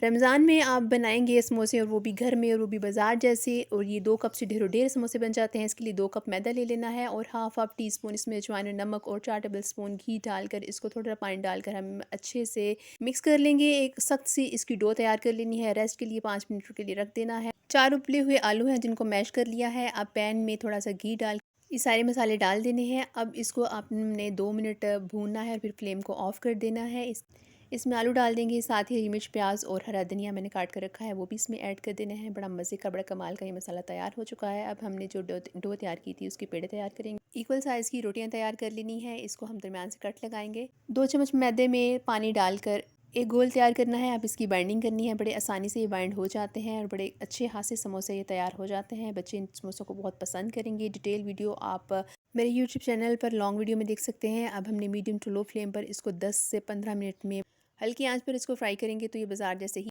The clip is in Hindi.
रमज़ान में आप बनाएँगे समोसे और वो भी घर में और वो भी बाज़ार जैसे, और ये 2 कप से ढेरों ढेर समोसे बन जाते हैं। इसके लिए 2 कप मैदा ले लेना है और हाफ़ टी-स्पून इसमें अजवाइन और नमक और 4 टेबल स्पून घी डालकर इसको थोड़ा पानी डालकर हम अच्छे से मिक्स कर लेंगे। एक सख्त सी इसकी डो तैयार कर लेनी है। रेस्ट के लिए 5 मिनट के लिए रख देना है। 4 उबले हुए आलू हैं जिनको मैश कर लिया है। अब पैन में थोड़ा-सा घी डाल ये सारे मसाले डाल देने हैं। अब इसको आपने 2 मिनट भूनना है और फिर फ्लेम को ऑफ़ कर देना है। इसमें आलू डाल देंगे, साथ ही हरी मिर्च, प्याज और हरा धनिया मैंने काट कर रखा है वो भी इसमें ऐड कर देना है। बड़ा मज़े का, बड़ा कमाल का ये मसाला तैयार हो चुका है। अब हमने जो डो तैयार की थी उसके पेड़े तैयार करेंगे। इक्वल साइज़ की रोटियां तैयार कर लेनी है। इसको हम दरमियान से कट लगाएंगे। 2 चम्मच मैदे में पानी डालकर एक गोल तैयार करना है। अब इसकी बाइंडिंग करनी है। बड़े आसानी से ये बाइंड हो जाते हैं और बड़े अच्छे हाथ से समोसे ये तैयार हो जाते हैं। बच्चे इन समोसों को बहुत पसंद करेंगे। डिटेल वीडियो आप मेरे यूट्यूब चैनल पर लॉन्ग वीडियो में देख सकते हैं। अब हमने मीडियम टू लो फ्लेम पर इसको 10 से 15 मिनट में हल्की आंच पर इसको फ्राई करेंगे तो ये बाज़ार जैसे ही